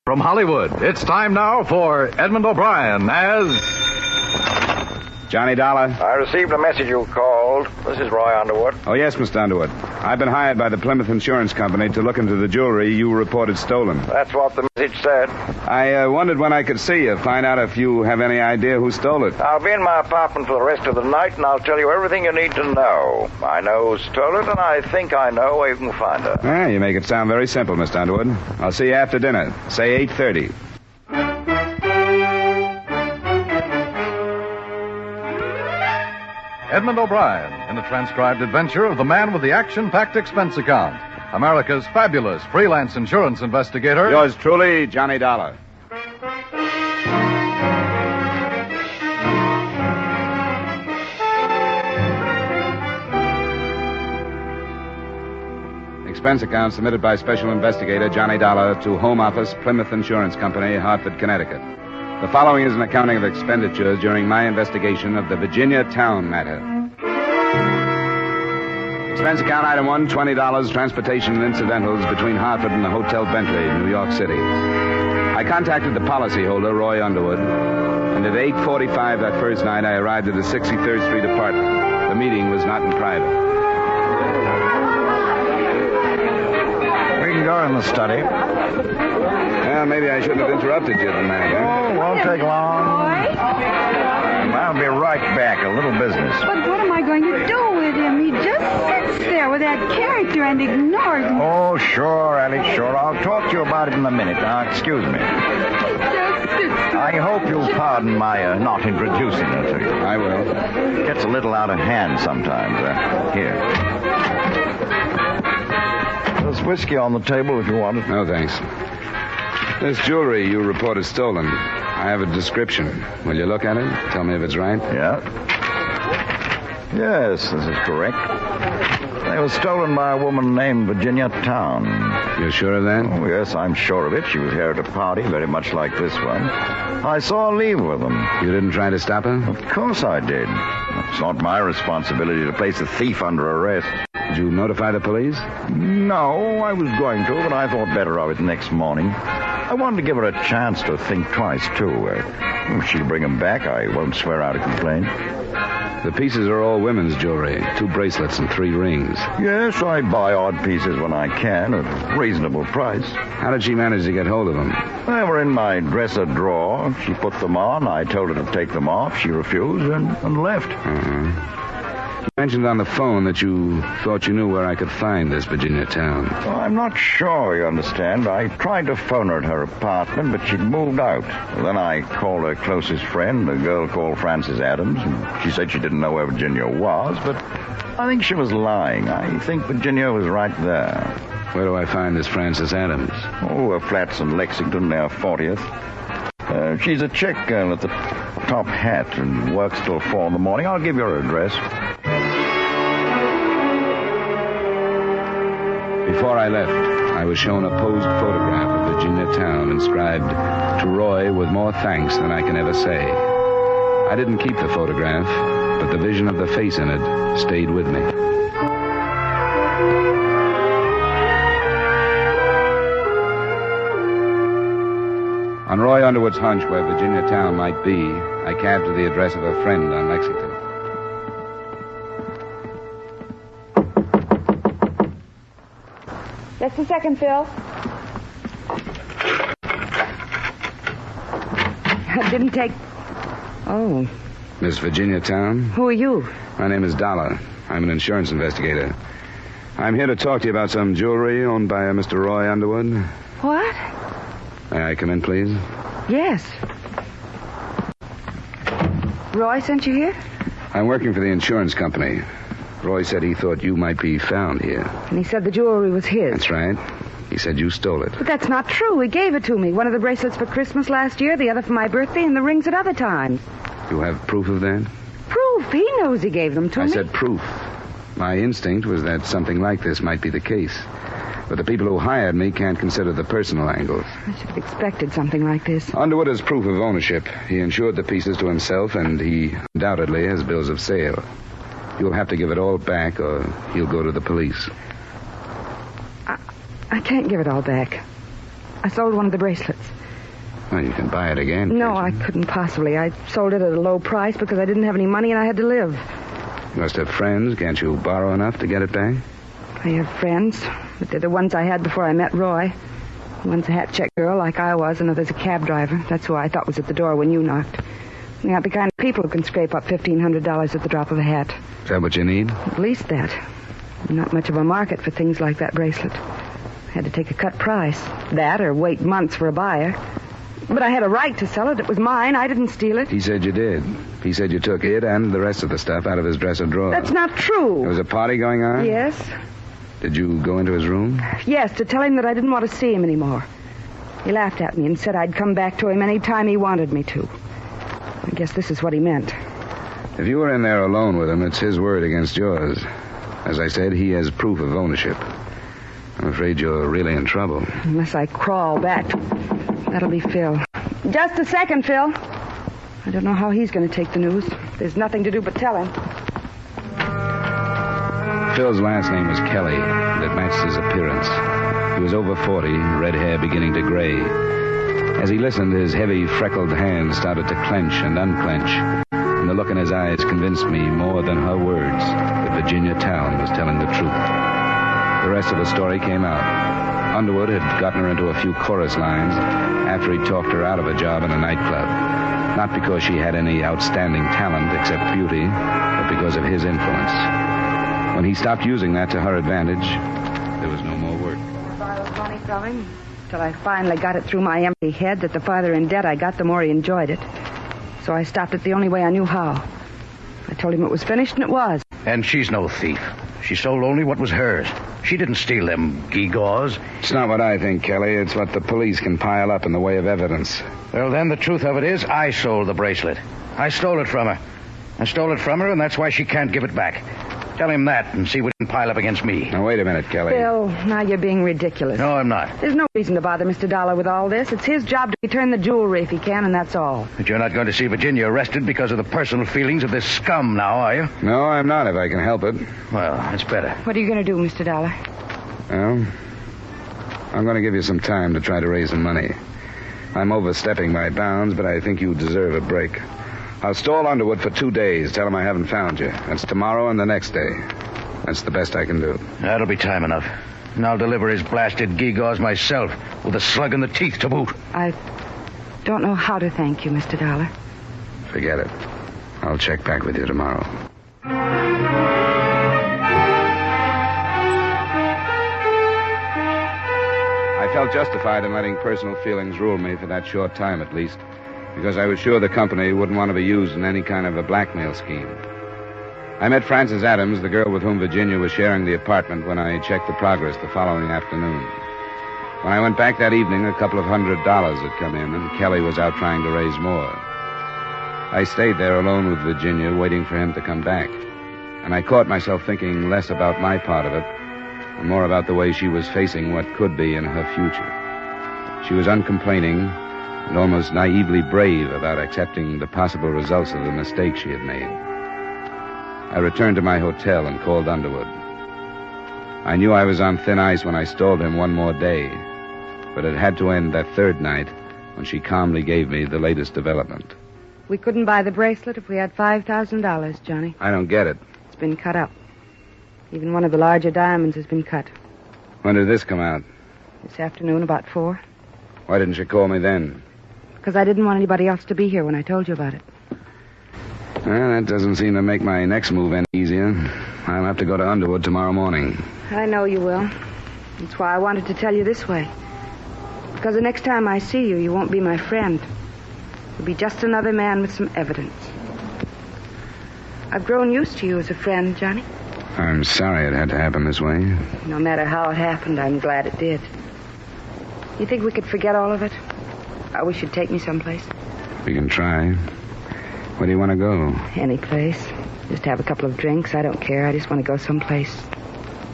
From Hollywood, it's time now for Edmund O'Brien as... Johnny Dollar? I received a message you called. This is Roy Underwood. Oh, yes, Mr. Underwood. I've been hired by the Plymouth Insurance Company to look into the jewelry you reported stolen. That's what the message said. I wondered when I could see you, find out if you have any idea who stole it. I'll be in my apartment for the rest of the night, and I'll tell you everything you need to know. I know who stole it, and I think I know where you can find her. Ah, you make it sound very simple, Mr. Underwood. I'll see you after dinner. Say 8:30. Edmund O'Brien in the transcribed adventure of the man with the action-packed expense account. America's fabulous freelance insurance investigator. Yours truly, Johnny Dollar. Expense account submitted by Special Investigator Johnny Dollar to Home Office, Plymouth Insurance Company, Hartford, Connecticut. The following is an accounting of expenditures during my investigation of the Virginia Towne matter. Expense account item 1, $20, transportation and incidentals between Hartford and the Hotel Bentley, New York City. I contacted the policyholder, Roy Underwood, and at 8:45 that first night I arrived at the 63rd Street apartment. The meeting was not in private. We can go in the study. Well, maybe I shouldn't have interrupted you tonight, huh? Oh, won't take long. I'll be right back. A little business. But what am I going to do with him? He just sits there with that character and ignores me. Oh, sure, Ellie, sure. I'll talk to you about it in a minute. Now, excuse me. He just sits there. I hope you'll pardon my not introducing her to you. I will. Gets a little out of hand sometimes. Here. There's whiskey on the table if you want it. No, thanks. This jewelry you reported stolen, I have a description. Will you look at it? Tell me if it's right? Yeah. Yes, this is correct. They were stolen by a woman named Virginia Towne. You're sure of that? Oh, yes, I'm sure of it. She was here at a party, very much like this one. I saw her leave with them. You didn't try to stop her? Of course I did. It's not my responsibility to place a thief under arrest. Did you notify the police? No, I was going to, but I thought better of it next morning. I wanted to give her a chance to think twice, too. If she'll bring them back, I won't swear out a complaint. The pieces are all women's jewelry. 2 bracelets and 3 rings. Yes, I buy odd pieces when I can, at a reasonable price. How did she manage to get hold of them? They were in my dresser drawer. She put them on. I told her to take them off. She refused and left. You mentioned on the phone that you thought you knew where I could find this Virginia Towne. Well, I'm not sure, you understand. I tried to phone her at her apartment, but she'd moved out. Then I called her closest friend, a girl called Frances Adams, and she said she didn't know where Virginia was, but I think she was lying. I think Virginia was right there. Where do I find this Frances Adams? Oh, her flat's in Lexington, near 40th. She's a chick girl at the top hat and works till 4 in the morning. I'll give you her address. Before I left, I was shown a posed photograph of Virginia Towne inscribed, "To Roy with more thanks than I can ever say." I didn't keep the photograph, but the vision of the face in it stayed with me. On Roy Underwood's hunch where Virginia Towne might be, I cabbed to the address of a friend on Lexington. Just a second, Phil. It didn't take... Oh. Miss Virginia Towne? Who are you? My name is Dollar. I'm an insurance investigator. I'm here to talk to you about some jewelry owned by a Mr. Roy Underwood. What? May I come in, please? Yes. Roy sent you here? I'm working for the insurance company. Roy said he thought you might be found here. And he said the jewelry was his. That's right. He said you stole it. But that's not true. He gave it to me. One of the bracelets for Christmas last year, the other for my birthday, and the rings at other times. You have proof of that? Proof? He knows he gave them to me. I said proof. My instinct was that something like this might be the case. But the people who hired me can't consider the personal angles. I should have expected something like this. Underwood has proof of ownership. He insured the pieces to himself, and he undoubtedly has bills of sale. You'll have to give it all back, or he'll go to the police. I can't give it all back. I sold one of the bracelets. Well, you can buy it again. No, I couldn't possibly. I sold it at a low price because I didn't have any money and I had to live. You must have friends. Can't you borrow enough to get it back? I have friends, but they're the ones I had before I met Roy. One's a hat-check girl like I was, another's a cab driver. That's who I thought was at the door when you knocked. They're not the kind of people who can scrape up $1,500 at the drop of a hat. Is that what you need? At least that. Not much of a market for things like that bracelet. I had to take a cut price. That or wait months for a buyer. But I had a right to sell it. It was mine. I didn't steal it. He said you did. He said you took it and the rest of the stuff out of his dresser drawer. That's not true. There was a party going on? Yes. Did you go into his room? Yes, to tell him that I didn't want to see him anymore. He laughed at me and said I'd come back to him any time he wanted me to. I guess this is what he meant. If you were in there alone with him, it's his word against yours. As I said, he has proof of ownership. I'm afraid you're really in trouble. Unless I crawl back. That'll be Phil. Just a second, Phil. I don't know how he's going to take the news. There's nothing to do but tell him. Phil's last name was Kelly, and it matched his appearance. He was over 40, red hair beginning to gray. As he listened, his heavy, freckled hands started to clench and unclench, and the look in his eyes convinced me more than her words that Virginia Towne was telling the truth. The rest of the story came out. Underwood had gotten her into a few chorus lines after he'd talked her out of a job in a nightclub. Not because she had any outstanding talent except beauty, but because of his influence. When he stopped using that to her advantage, there was no more work. I borrowed money from him till I finally got it through my empty head that the farther in debt I got, the more he enjoyed it. So I stopped it the only way I knew how. I told him it was finished, and it was. And she's no thief. She sold only what was hers. She didn't steal them gewgaws. It's not what I think, Kelly. It's what the police can pile up in the way of evidence. Well, then, the truth of it is, I sold the bracelet. I stole it from her. I stole it from her, and that's why she can't give it back. Tell him that and see what he can pile up against me. Now, wait a minute, Kelly. Phil, now you're being ridiculous. No, I'm not. There's no reason to bother Mr. Dollar with all this. It's his job to return the jewelry if he can, and that's all. But you're not going to see Virginia arrested because of the personal feelings of this scum now, are you? No, I'm not, if I can help it. Well, that's better. What are you going to do, Mr. Dollar? Well, I'm going to give you some time to try to raise some money. I'm overstepping my bounds, but I think you deserve a break. I'll stall Underwood for 2 days. Tell him I haven't found you. That's tomorrow and the next day. That's the best I can do. That'll be time enough. And I'll deliver his blasted gewgaws myself, with a slug in the teeth to boot. I don't know how to thank you, Mr. Dollar. Forget it. I'll check back with you tomorrow. I felt justified in letting personal feelings rule me for that short time, at least, because I was sure the company wouldn't want to be used in any kind of a blackmail scheme. I met Frances Adams, the girl with whom Virginia was sharing the apartment, when I checked the progress the following afternoon. When I went back that evening, $200 had come in, and Kelly was out trying to raise more. I stayed there alone with Virginia, waiting for him to come back. And I caught myself thinking less about my part of it, and more about the way she was facing what could be in her future. She was uncomplaining and almost naively brave about accepting the possible results of the mistake she had made. I returned to my hotel and called Underwood. I knew I was on thin ice when I stalled him one more day, but it had to end that third night when she calmly gave me the latest development. We couldn't buy the bracelet if we had $5,000, Johnny. I don't get it. It's been cut up. Even one of the larger diamonds has been cut. When did this come out? This afternoon, about 4. Why didn't you call me then? Because I didn't want anybody else to be here when I told you about it. Well, that doesn't seem to make my next move any easier. I'll have to go to Underwood tomorrow morning. I know you will. That's why I wanted to tell you this way. Because the next time I see you, you won't be my friend. You'll be just another man with some evidence. I've grown used to you as a friend, Johnny. I'm sorry it had to happen this way. No matter how it happened, I'm glad it did. You think we could forget all of it? I wish you'd take me someplace. We can try. Where do you want to go? Any place. Just have a couple of drinks. I don't care. I just want to go someplace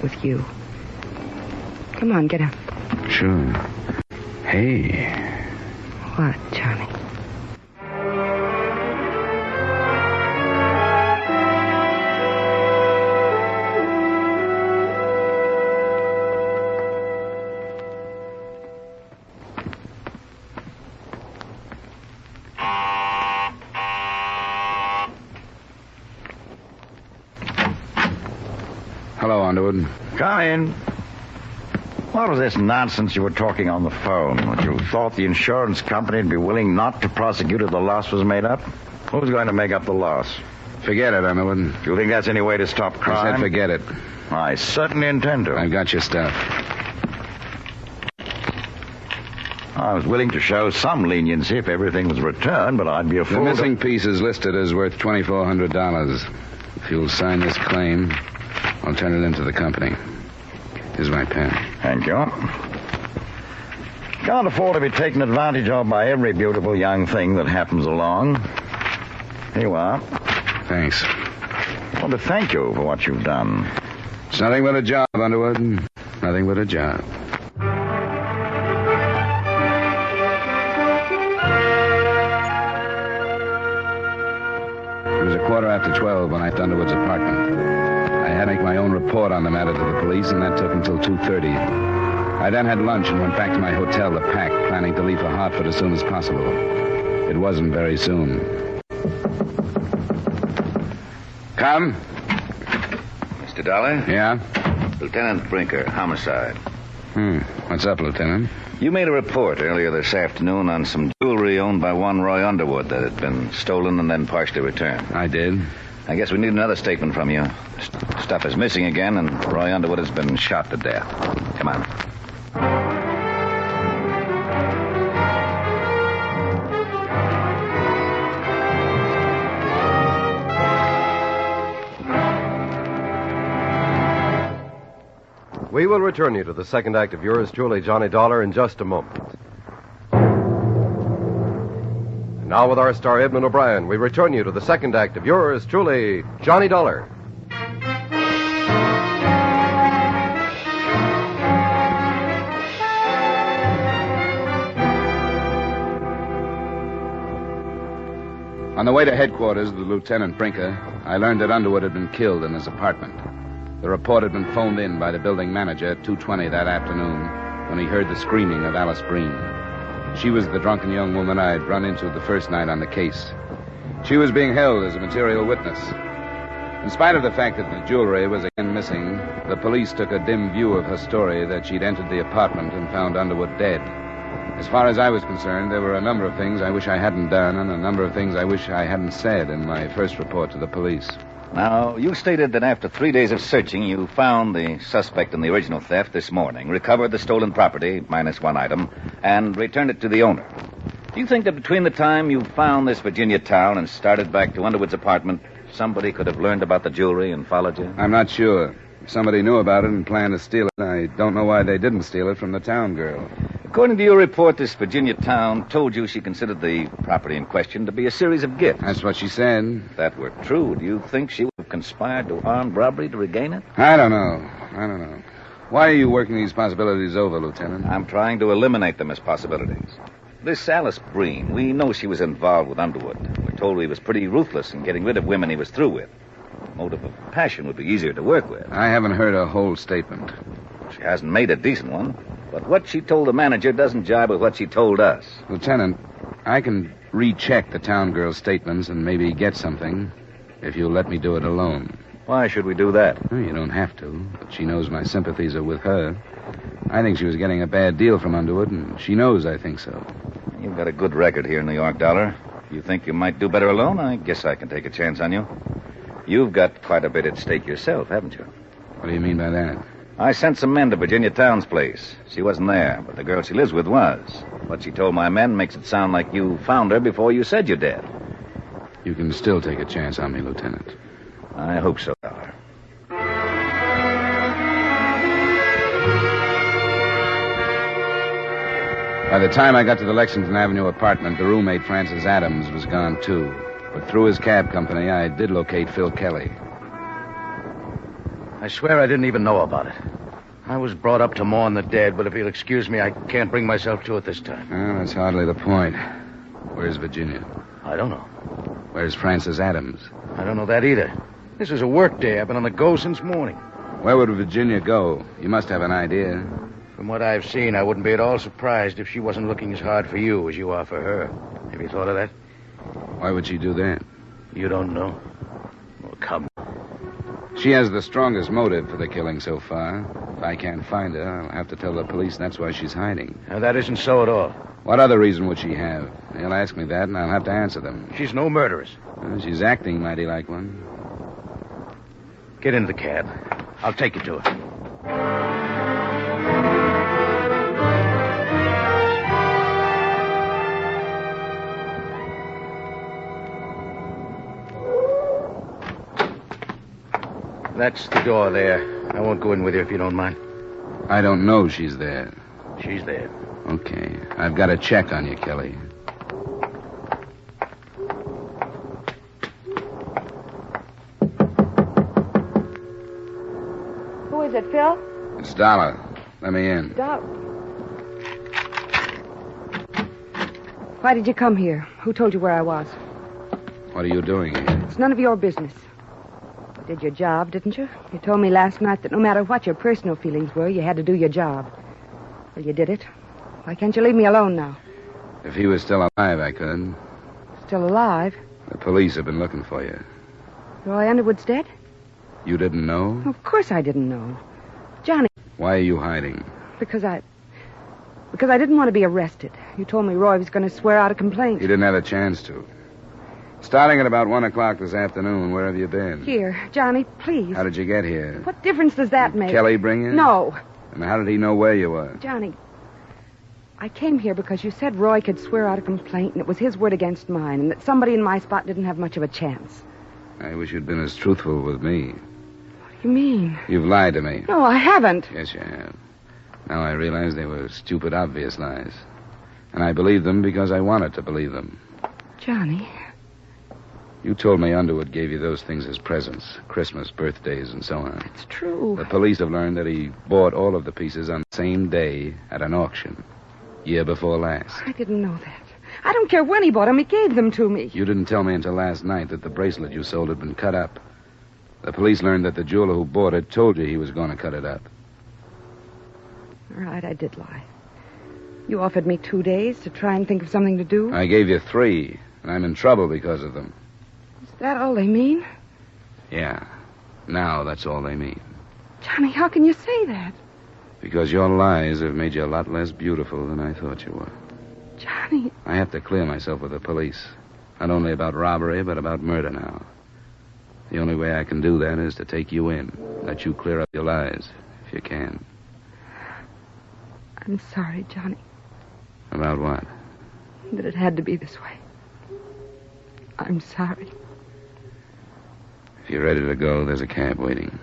with you. Come on, get up. Sure. Hey. What, Johnny? Underwood. Come in. What was this nonsense you were talking on the phone? That you thought the insurance company would be willing not to prosecute if the loss was made up? Who's going to make up the loss? Forget it, Underwood. Do you think that's any way to stop crime? I said forget it. I certainly intend to. I've got your stuff. I was willing to show some leniency if everything was returned, but I'd be a fool. The missing piece is listed as worth $2,400. If you'll sign this claim, I'll turn it into the company. Here's my pen. Thank you. Can't afford to be taken advantage of by every beautiful young thing that happens along. Here you are. Thanks. I want to thank you for what you've done. It's nothing but a job, Underwood. Nothing but a job. It was 12:15 when I left Underwood's apartment. I had to make my own report on the matter to the police, and that took until 2:30. I then had lunch and went back to my hotel to pack, planning to leave for Hartford as soon as possible. It wasn't very soon. Come. Mr. Dollar? Yeah? Lieutenant Brinker, homicide. What's up, Lieutenant? You made a report earlier this afternoon on some jewelry owned by one Roy Underwood that had been stolen and then partially returned. I did. I guess we need another statement from you. Stuff is missing again, and Roy Underwood has been shot to death. Come on. We will return you to the second act of yours truly, Johnny Dollar, in just a moment. And now with our star, Edmund O'Brien, we return you to the second act of yours truly, Johnny Dollar. On the way to headquarters with Lieutenant Brinker, I learned that Underwood had been killed in his apartment. The report had been phoned in by the building manager at 2:20 that afternoon when he heard the screaming of Alice Breen. She was the drunken young woman I'd run into the first night on the case. She was being held as a material witness. In spite of the fact that the jewelry was again missing, the police took a dim view of her story that she'd entered the apartment and found Underwood dead. As far as I was concerned, there were a number of things I wish I hadn't done and a number of things I wish I hadn't said in my first report to the police. Now, you stated that after 3 days of searching, you found the suspect in the original theft this morning, recovered the stolen property, minus one item, and returned it to the owner. Do you think that between the time you found this Virginia Towne and started back to Underwood's apartment, somebody could have learned about the jewelry and followed you? I'm not sure. If somebody knew about it and planned to steal it, I don't know why they didn't steal it from the Towne girl. According to your report, this Virginia Towne told you she considered the property in question to be a series of gifts. That's what she said. If that were true, do you think she would have conspired to armed robbery to regain it? I don't know. Why are you working these possibilities over, Lieutenant? I'm trying to eliminate them as possibilities. This Alice Breen, we know she was involved with Underwood. We're told he was pretty ruthless in getting rid of women he was through with. The motive of passion would be easier to work with. I haven't heard a whole statement. She hasn't made a decent one. But what she told the manager doesn't jibe with what she told us. Lieutenant, I can recheck the Towne girl's statements and maybe get something if you'll let me do it alone. Why should we do that? Well, you don't have to, but she knows my sympathies are with her. I think she was getting a bad deal from Underwood, and she knows I think so. You've got a good record here in New York, Dollar. You think you might do better alone? I guess I can take a chance on you. You've got quite a bit at stake yourself, haven't you? What do you mean by that? I sent some men to Virginia Towne's place. She wasn't there, but the girl she lives with was. What she told my men makes it sound like you found her before you said you did. You can still take a chance on me, Lieutenant. I hope so, Dollar. By the time I got to the Lexington Avenue apartment, the roommate, Francis Adams, was gone, too. But through his cab company, I did locate Phil Kelly. I swear I didn't even know about it. I was brought up to mourn the dead, but if you'll excuse me, I can't bring myself to it this time. Well, that's hardly the point. Where's Virginia? I don't know. Where's Francis Adams? I don't know that either. This is a work day. I've been on the go since morning. Where would Virginia go? You must have an idea. From what I've seen, I wouldn't be at all surprised if she wasn't looking as hard for you as you are for her. Have you thought of that? Why would she do that? You don't know? Well, come. She has the strongest motive for the killing so far. If I can't find her, I'll have to tell the police that's why she's hiding. Now, that isn't so at all. What other reason would she have? They'll ask me that, and I'll have to answer them. She's no murderess. Well, she's acting mighty like one. Get into the cab. I'll take you to her. That's the door there. I won't go in with you if you don't mind. I don't know she's there. She's there. Okay. I've got a check on you, Kelly. Who is it, Phil? It's Dollar. Let me in. Why did you come here? Who told you where I was? What are you doing here? It's none of your business. You did your job, didn't you? You told me last night that no matter what your personal feelings were, you had to do your job. Well, you did it. Why can't you leave me alone now? If he was still alive, I could. Still alive? The police have been looking for you. Roy Underwood's dead? You didn't know? Of course I didn't know. Johnny. Why are you hiding? Because I didn't want to be arrested. You told me Roy was going to swear out a complaint. You didn't have a chance to. Starting at about 1 o'clock this afternoon, where have you been? Here, Johnny, please. How did you get here? What difference does that make? Kelly bring you? No. And how did he know where you were? Johnny, I came here because you said Roy could swear out a complaint, and it was his word against mine, and that somebody in my spot didn't have much of a chance. I wish you'd been as truthful with me. What do you mean? You've lied to me. No, I haven't. Yes, you have. Now I realize they were stupid, obvious lies. And I believed them because I wanted to believe them. Johnny. You told me Underwood gave you those things as presents. Christmas, birthdays, and so on. It's true. The police have learned that he bought all of the pieces on the same day at an auction. Year before last. I didn't know that. I don't care when he bought them. He gave them to me. You didn't tell me until last night that the bracelet you sold had been cut up. The police learned that the jeweler who bought it told you he was going to cut it up. All right, I did lie. You offered me 2 days to try and think of something to do. I gave you 3, and I'm in trouble because of them. Is that all they mean? Yeah. Now that's all they mean. Johnny, how can you say that? Because your lies have made you a lot less beautiful than I thought you were. Johnny. I have to clear myself with the police. Not only about robbery, but about murder now. The only way I can do that is to take you in. Let you clear up your lies, if you can. I'm sorry, Johnny. About what? That it had to be this way. I'm sorry. If you're ready to go, there's a cab waiting.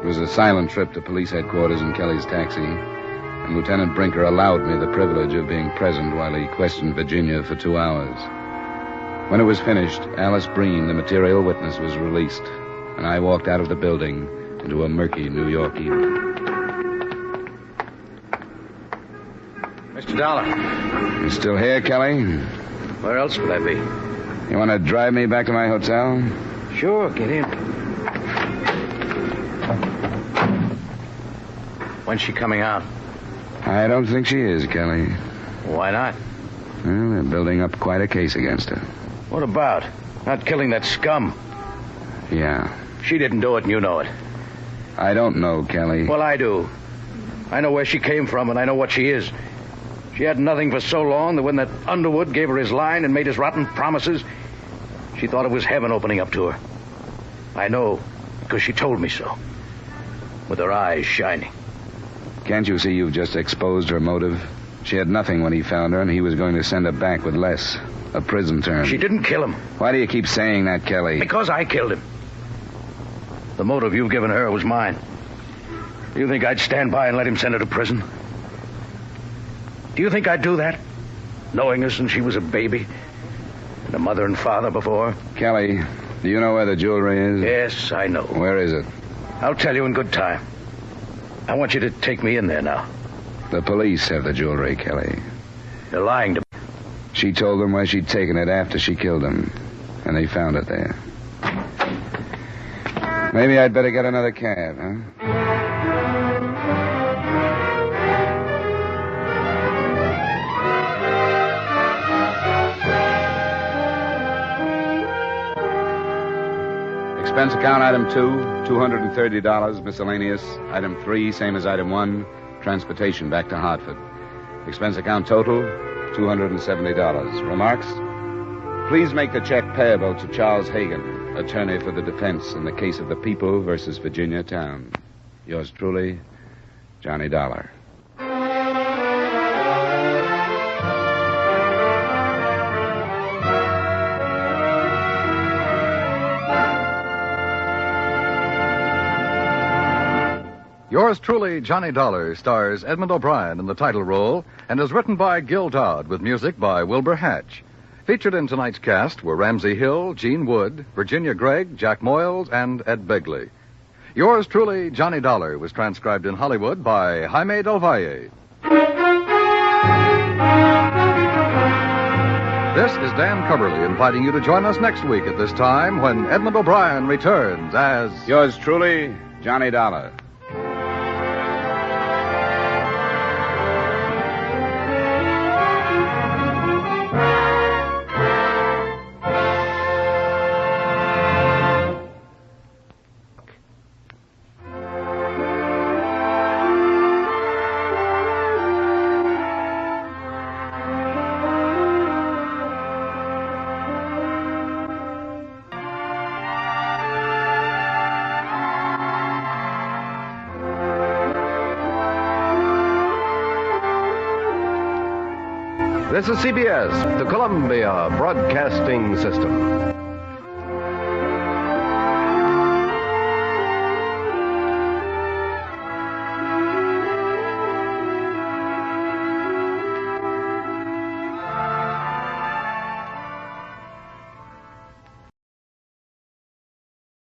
It was a silent trip to police headquarters in Kelly's taxi, and Lieutenant Brinker allowed me the privilege of being present while he questioned Virginia for 2 hours. When it was finished, Alice Breen, the material witness, was released, and I walked out of the building into a murky New York evening. Mr. Dollar. You still here, Kelly? Where else would I be? You want to drive me back to my hotel? Sure, get in. When's she coming out? I don't think she is, Kelly. Why not? Well, they're building up quite a case against her. What about? Not killing that scum. Yeah. She didn't do it, and you know it. I don't know, Kelly. Well, I do. I know where she came from, and I know what she is. She had nothing for so long that when that Underwood gave her his line and made his rotten promises, she thought it was heaven opening up to her. I know, because she told me so. With her eyes shining. Can't you see you've just exposed her motive? She had nothing when he found her, and he was going to send her back with less. A prison term. She didn't kill him. Why do you keep saying that, Kelly? Because I killed him. The motive you've given her was mine. Do you think I'd stand by and let him send her to prison? Do you think I'd do that? Knowing her since she was a baby? And a mother and father before? Kelly, do you know where the jewelry is? Yes, I know. Where is it? I'll tell you in good time. I want you to take me in there now. The police have the jewelry, Kelly. You're lying to me. She told them where she'd taken it after she killed him. And they found it there. Maybe I'd better get another cab, huh? Expense account item 2, $230. Miscellaneous. Item 3, same as item 1, transportation back to Hartford. Expense account total, $270. Remarks? Please make the check payable to Charles Hagan, attorney for the defense in the case of the People versus Virginia Towne. Yours truly, Johnny Dollar. Yours truly, Johnny Dollar, stars Edmund O'Brien in the title role and is written by Gil Dodd with music by Wilbur Hatch. Featured in tonight's cast were Ramsey Hill, Gene Wood, Virginia Gregg, Jack Moyles, and Ed Begley. Yours truly, Johnny Dollar, was transcribed in Hollywood by Jaime Del Valle. This is Dan Coverly inviting you to join us next week at this time when Edmund O'Brien returns as... Yours truly, Johnny Dollar. This is CBS, the Columbia Broadcasting System.